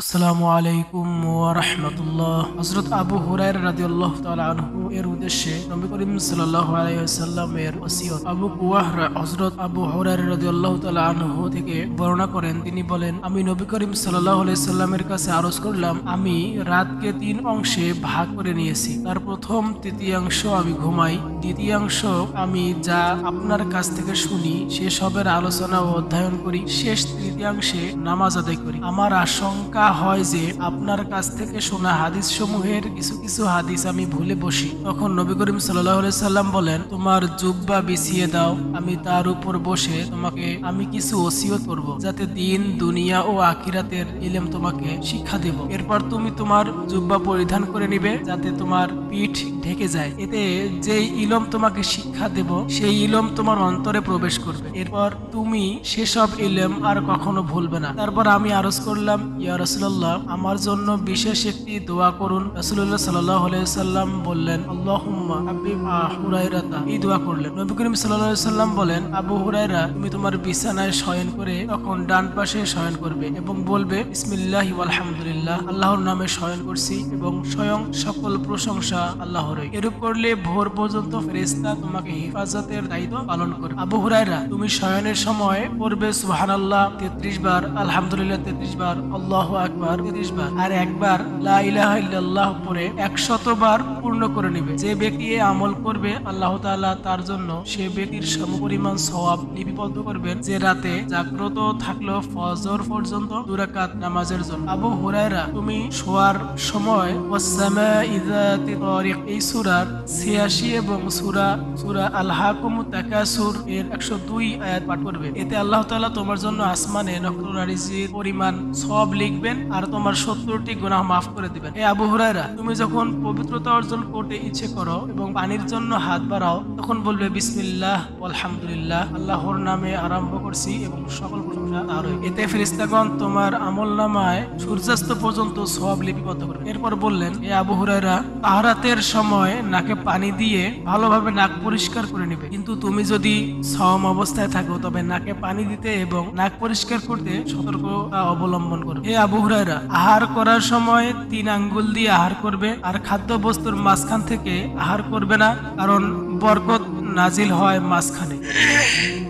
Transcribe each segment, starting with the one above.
আসসালামু আলাইকুম ওয়া রাহমাতুল্লাহ। হযরত আবু হুরায়রা রাদিয়াল্লাহু তাআলা আনহু এর উদ্দেশ্যে নবী করিম সাল্লাল্লাহু আলাইহি ওয়াসাল্লামের ওসিয়ত। আবু কুওয়াহরা হযরত আবু হুরায়রা রাদিয়াল্লাহু তাআলা আনহু থেকে বর্ণনা করেন, তিনি বলেন, আমি নবী করিম সাল্লাল্লাহু আলাইহি সাল্লামের কাছে আরজ করলাম, আমি রাতকে ৩ অংশে ভাগ করে নিয়েছি। তার প্রথম তৃতীয়াংশ আমি ঘুমাই, দ্বিতীয়াংশ আমি যা আপনার কাছ থেকে শুনি সেসবের আলোচনা ও অধ্যয়ন করি, শেষ তৃতীয়াংশে নামাজ আদায় করি। আমার আশঙ্কা হয় যে আপনার কাছ থেকে শোনা হাদিস সমূহের কিছু কিছু হাদিস আমি ভুলে বসি। তখন নবী করিম সাল্লাল্লাহু আলাইহি সাল্লাম বলেন, তোমার জুব্বা বিছিয়ে দাও, আমি তার উপর বসে তোমাকে আমি কিছু ওসিয়ত করব, যাতে দিন দুনিয়া ও আখিরাতের ইলম তোমাকে শিক্ষা দেব। এরপর তুমি তোমার জুব্বা পরিধান করে নিবে, যাতে তোমার পিঠ ঢেকে যায়। এতে যেই ইলম তোমাকে শিক্ষা দেব সেই ইলম তোমার অন্তরে প্রবেশ করবে। এরপর তুমি সেসব ইলম আর কখনো ভুলবে না। তারপর আমি আরজ করলাম, ইয়া রাসূলুল্লাহ, আমার জন্য বিশেষ একটি দোয়া করুন। রাসূলুল্লাহ সাল্লাল্লাহু আলাইহি সাল্লাম বললেন, আল্লাহুম্মা হাবিব হুরায়রাতা। এই দোয়া করলেন। নবী করিম সাল্লাল্লাহু আলাইহি সাল্লাম বলেন, আবু হুরায়রা, তুমি তোমার বিছানায় শয়ন করে তখন ডান পাশে শয়ন করবে এবং বলবে, বিসমিল্লাহি ওয়াল হামদুলিল্লাহ, আল্লাহর নামে শয়ন করছি এবং স্বয়ং সকল প্রশংসা আল্লাহরই। এরূপ করলে ভোর পর্যন্ত ফেরেশতা তোমাকে হেফাজতের দায়িত্ব পালন করবে। আবু হুরায়রা, তুমি শয়নের সময় পড়বে সুবহানাল্লাহ 33 বার, আলহামদুলিল্লাহ 33 বার, আল্লাহু আকবার 33 বার, আর একবার লা ইলাহা ইল্লাল্লাহ পড়ে 100 বার পূর্ণ করে নেবে। যে ব্যক্তি এই আমল করবে, আল্লাহ তাআলা তার জন্য সে ব্যক্তির সমপরিমাণ সওয়াব লিপিবদ্ধ করবেন যে রাতে জাগ্রত থাকলো ফজর পর্যন্ত 2 রাকাত নামাজের জন্য। আবু হুরায়রা, তুমি শোয়ার সময় ওয়াস-সামা'i যাতি তারিক এই সূরার 86 এবং সূরা আল-হাকুমুত তাকাসুর এর 102 আয়াত পাঠ করবে। এতে আল্লাহ তাআলা তোমার জন্য আসমানে নক্ষত্ররাজির পরিমাণ সওয়াব লিখবেন আর তোমার 70টি গুনাহ মাফ করে দিবেন। হে আবু হুরায়রা, তুমি যখন পবিত্রতা অর্জন করতে ইচ্ছে করো এবং পানির জন্য হাত বাড়াও, তখন বলবে, বিসমিল্লাহ ওয়াল হামদুলিল্লাহ, আল্লাহর নামে আরম্ভ করছি এবং সকল প্রশংসা তারই। এতে ফেরেশতাগণ তোমার আমলনামায় সূর্যাস্ত পর্যন্ত সওয়াব লিপিবদ্ধ করবে। এরপর বললেন, হে আবু হুরায়রা, তাহরাতের সময় নাকে পানি দিয়ে ভালোভাবে নাক পরিষ্কার করে নেবে, কিন্তু তুমি যদি সাওম অবস্থায় থাকো তবে নাকে পানি দিতে এবং নাক পরিষ্কার করতে সতর্কতা অবলম্বন করবে। হে আবু হুরায়রা, আহার করার সময় 3 আঙ্গুল দিয়ে আহার করবে আর খাদ্য বস্তুর মাঝখান থেকে আহার করবে না, কারণ বরকত নাজিল হয় মাঝখানে।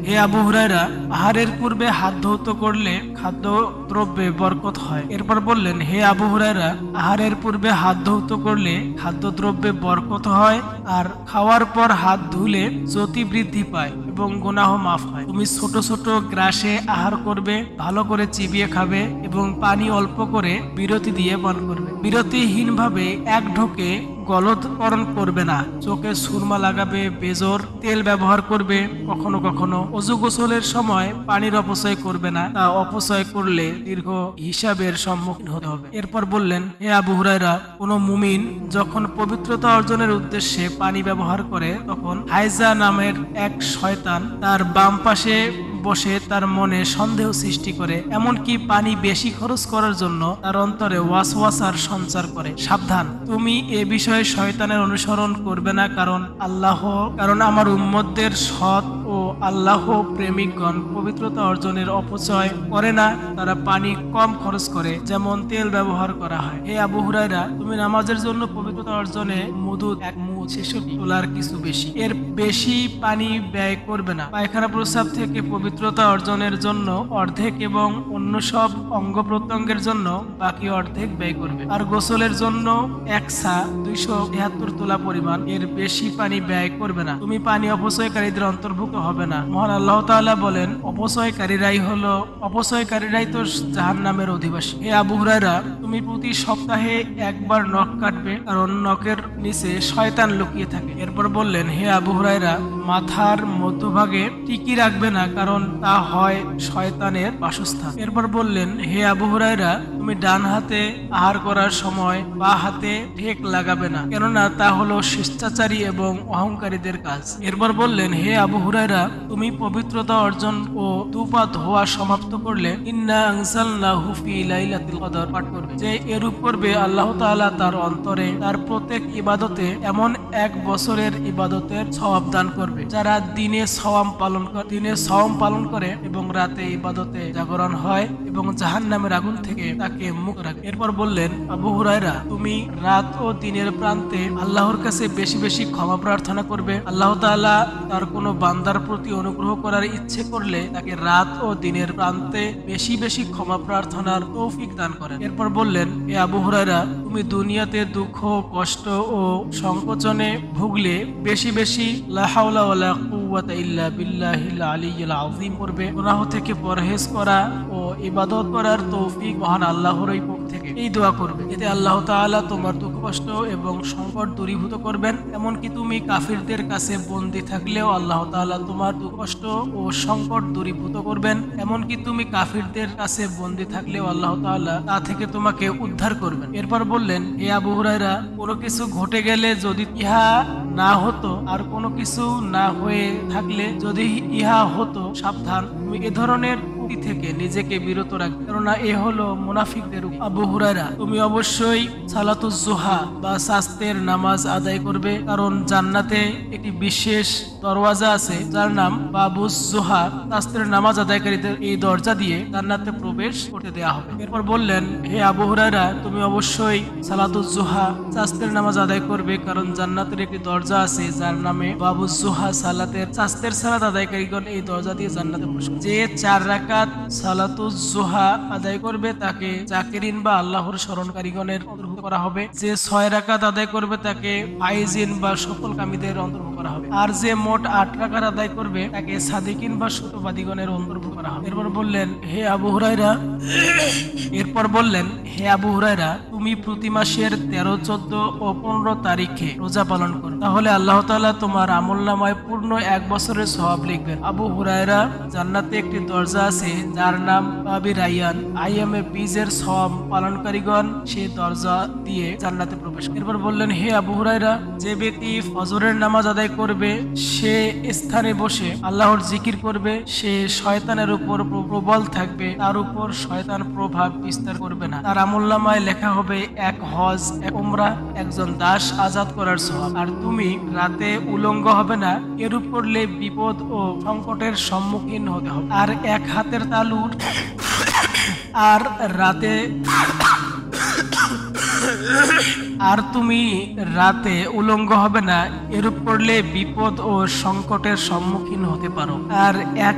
হে আবু হুরায়রা, আহারের পূর্বে হাত ধৌত করলে খাদ্য দ্রব্যে বরকত হয়। এরপর বললেন, হে আবু হুরায়রা, আহারের পূর্বে হাত ধৌত করলে খাদ্য দ্রব্যে বরকত হয় আর খাওয়ার পর হাত ধুলে জ্যোতি বৃদ্ধি পায় এবং গুনাহ মাফ হয়। তুমি ছোট ছোট গ্রাসে আহার করবে, ভালো করে চিবিয়ে খাবে এবং পানি অল্প করে বিরতি দিয়ে পান করবে। বিরতিহীনভাবে এক ঢোকে গলদকরণ করবে না। চোখে সুরমা লাগাবে, বেজর তেল ব্যবহার করবে। কখনো কখনো অজু গোসলের সময় পানির অপচয় করবে না, তা অপচয় করলে দীর্ঘ হিসাবের সম্মুখীন হতে হবে। এরপর বললেন, হে আবু হুরায়রা, কোন মুমিন যখন পবিত্রতা অর্জনের উদ্দেশ্যে পানি ব্যবহার করে, তখন হাইজা নামের এক শয়তান তার বাম পাশে বসে তার মনে সন্দেহ সৃষ্টি করে, এমনকি পানি বেশি খরচ করার জন্য তার অন্তরে ওয়াসওয়াসার সঞ্চার করে। সাবধান, তুমি এ বিষয়ে শয়তানের অনুসরণ করবে না, কারণ আমার উম্মতদের সৎ ও আল্লাহ প্রেমিকগণ পবিত্রতা অর্জনের অপচয় করে না, তারা পানি কম খরচ করে, যেমন তেল ব্যবহার করা হয়। হে আবু হুরায়রা, তুমি নামাজের জন্য পবিত্রতা অর্জনে মুদুদ 1 মুদ 66 তোলার কিছু বেশি, এর বেশি পানি ব্যয় করবে না। পায়খানা প্রস্রাব থেকে পবিত্রতা অর্জনের জন্য অর্ধেক এবং অন্য সব অঙ্গ প্রত্যঙ্গের জন্য বাকি অর্ধেক ব্যয় করবে। আর গোসলের জন্য 1 সা 273 তোলা পরিমাণ, এর বেশি পানি ব্যয় করবে না। তুমি পানি অপচয়কারীদের অন্তর্ভুক্ত হবে না। মহান আল্লাহ তাআলা বলেন, অপচয়কারীরাই তো জাহান্নামের অধিবাসী। হে আবু হুরায়রা, তুমি প্রতি সপ্তাহে একবার নখ কাটবে, কারণ নখের নিচে শয়তান লুকিয়ে থাকে। এরপর বললেন, হে আবু হুরায়রা, মাথার মধ্যভাগে টিকি রাখবে না, কারণ তা হয় শয়তানের বাসস্থান। এরপর বললেন, হে আবু হুরায়রা, তুমি ডান হাতে আহার করার সময় বাঁ হাতে ঠেক লাগাবে না, কেননা তা হলো শিষ্টাচারী এবং অহংকারীদের কাজ। এরপর বললেন, হে আবু হুরায়রা, তুমি পবিত্রতা অর্জন ও 2 পা ধোয়া সমাপ্ত করলে ইন্না আনজালনাহু ফি লাইলাতুল কদর পাঠ করবে। যে এরূপ করবে, আল্লাহ তাআলা তার অন্তরে তার প্রত্যেক ইবাদতে এমন 1 বছরের ইবাদতের সওয়াব দান করবে। যারা দিনে সওম পালন করে এবং রাতে ইবাদতে জাগরণ হয় এবং জাহান্নামের আগুন থেকে তাকে মুক্ত রাখবেন। এরপর বললেন, আবু হুরায়রা, তুমি রাত ও দিনের প্রান্তে আল্লাহর কাছে বেশি বেশি ক্ষমা প্রার্থনা করবে। আল্লাহ তাআলা তার কোনো বান্দার প্রতি অনুগ্রহ করার ইচ্ছে করলে তাকে রাত ও দিনের প্রান্তে বেশি বেশি ক্ষমা প্রার্থনার তৌফিক দান করেন। এরপর বললেন, হে আবু হুরায়রা, তুমি দুনিয়াতে দুঃখ, কষ্ট ও সংকোচনে ভুগলে বেশি বেশি লা হাওলা ওয়ালা কুওয়াতা ইল্লা বিল্লাহিল আলিয়্যিল আযীম করবে। গুনাহ থেকে পরহেজ করা ও ইবাদত করার তৌফিক মহান আল্লাহরই পক্ষ থেকে। এই দোয়া করবে, এতে আল্লাহ তাআলা তোমার দুঃখ কষ্ট এবং সংকট দূরীভূত করবেন। এমনকি তুমি কাফিরদের কাছে বন্দী থাকলেও আল্লাহ তাআলা তোমার দুঃখ কষ্ট ও সংকট দূরীভূত করবেন। এমনকি তুমি কাফিরদের কাছে বন্দী থাকলেও আল্লাহ তাআলা তা থেকে তোমাকে উদ্ধার করবেন। এরপর বললেন, হে আবু হুরায়রা, কোনো কিছু ঘটে গেলে যদি ইহা না হতো আর কোনো কিছু না হয়ে থাকলে যদি ইহা হতো, সাবধান, তুমি এ ধরনের উক্তি থেকে নিজেকে বিরত রাখবে, কেননা এ হলো মুনাফিকদের উক্তি। আবু হুরায়রা, তুমি অবশ্যই সালাতুজ জোহা বা সাস্তের নামাজ আদায় করবে, কারণ জান্নাতে একটি বিশেষ দরওয়াজা আছে যার নাম বাবুজ জোহা। সাস্তের নামাজ আদায়কারীদের এই দরজা দিয়ে জান্নাতে প্রবেশ করতে দেয়া হবে। এরপর বললেন, হে আবু হুরায়রা, তুমি অবশ্যই সালাতুজ জোহা সাস্তের নামাজ আদায় করবে, কারণ জান্নাতের একটি দরজা আছে যার নামে বাবুজ জোহা। সাস্তের সালাত আদায়কারীগণ এই দরজা দিয়ে জান্নাতে প্রবেশ করবে। যে 4 রাকাত সালাতুজ জোহা আদায় করবে তাকে জাকিরিন বা আল্লাহর স্মরণকারীগণের অন্তর্ভুক্ত করা হবে। যে 6 রাকাত আদায় করবে তাকে ফাইজিন বা সফলকামীদের অন্তর্ভুক্ত করা হবে। আর যে মোট 8 রাকাত আদায় করবে তাকে সাদিকিন বা সত্যবাদীগণের অন্তর্ভুক্ত করা হবে। এরপর বললেন, হে আবু হুরায়রা, তুমি প্রতি মাসের 13, 14 ও 15 তারিখে রোজা পালন করো, তাহলে আল্লাহ তাআলা তোমার আমলনামায় পূর্ণ 1 বছরের সওয়াব লিখবেন। আবু হুরায়রা, জান্নাতে একটি দরজা আছে যার নাম বাবি রাইয়ান। আইয়ামে বীজের সওয়াব পালনকারীগণ সেই দরজা দিয়ে জান্নাতে প্রবেশ করে। এরপর বললেন, হে আবু হুরায়রা, যে ব্যক্তি ফজরের নামাজ আদায় করবে সে স্থানে বসে আল্লাহর জিকির করবে, সে শয়তানের উপর প্রবল থাকবে, তার উপর শয়তান প্রভাব বিস্তার করবে না। তার আমলনামায় লেখা হবে 1 হজ, 1 উমরা, একজন দাস আজাদ করার সওয়াব। আর তুমি রাতে উলঙ্গ হবে না, এরূপ করলে বিপদ ও সংকটের সম্মুখীন হতে হবে। আর 1 হাতের তালুর আর তুমি রাতে উলঙ্গ হবে না, এরূপ করলে বিপদ ও সংকটের সম্মুখীন হতে পারো। আর 1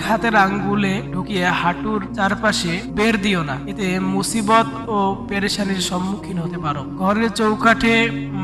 হাতের আঙ্গুলে ঢুকিয়ে হাঁটুর চারপাশে বের দিও না, এতে মুসিবত ও পেরেশানির সম্মুখীন হতে পারো। ঘরের চৌকাঠে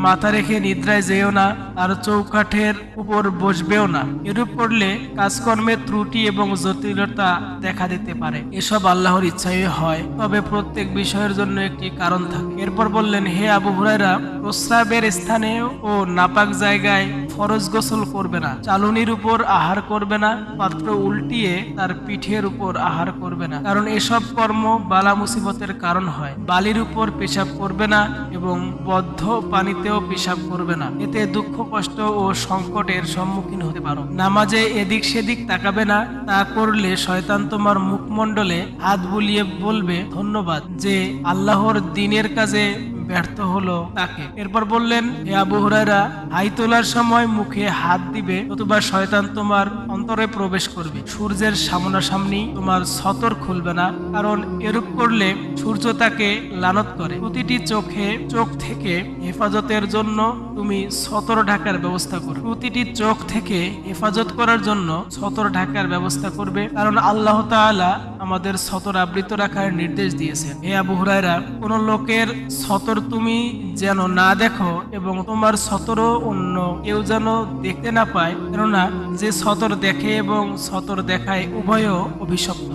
মাথা রেখে নিদ্রায় যেও না, আর চৌকাঠের উপর বসবেও না, এরূপ করলে কাজকর্মের ত্রুটি এবং জটিলতা দেখা দিতে পারে। এসব আল্লাহর ইচ্ছাই হয়, তবে প্রত্যেক বিষয়ের জন্য একটি কারণ থাকে। এরপর বললেন, হে আবু হুরায়রা, প্রস্রাবের স্থানে ও নাপাক জায়গায় ফরজ গোসল করবে না, চালুনির উপর আহার করবে না, পাত্র উল্টিয়ে তার পিঠের উপর আহার করবে না, কারণ এসব কর্ম বালা মুসিবতের কারণ হয়। বালির উপর পেশাব করবে না এবং বদ্ধ পানিতেও পেশাব করবে না, এতে দুঃখ, কষ্ট ও সংকটের সম্মুখীন হতে পারো। নামাজে এদিক সেদিক তাকাবে না, তা করলে শয়তান তোমার মুখমণ্ডলে হাত বুলিয়ে বলবে ধন্যবাদ, যে আল্লাহর দ্বীনের কাজে ব্যর্থ হলো তাকে। এরপর বললেন, হে আবু হুরায়রা, হাই তোলার সময় মুখে হাত দিবে, নতুবা শয়তান তোমার অন্তরে প্রবেশ করবে। সূর্যের সামনাসামনি তোমার ছতর খুলবে না, কারণ এরূপ করলে সূর্য তাকে লানত করে। প্রতিটি চোখ থেকে হেফাজতের জন্য তুমি ছতর ঢাকার ব্যবস্থা করবে। প্রতিটি চোখ থেকে হেফাজত করার জন্য ছতর ঢাকার ব্যবস্থা করবে, কারণ আল্লাহ তাআলা আমাদের ছতর আবৃত রাখার নির্দেশ দিয়েছেন। হে আবু হুরায়রা, কোন লোকের ছতর তুমি যেন না দেখো এবং তোমার ছতরও অন্য কেউ যেন দেখতে না পায়, কেননা যে ছতর দেখে এবং ছতর দেখায় উভয়ও অভিশপ্ত।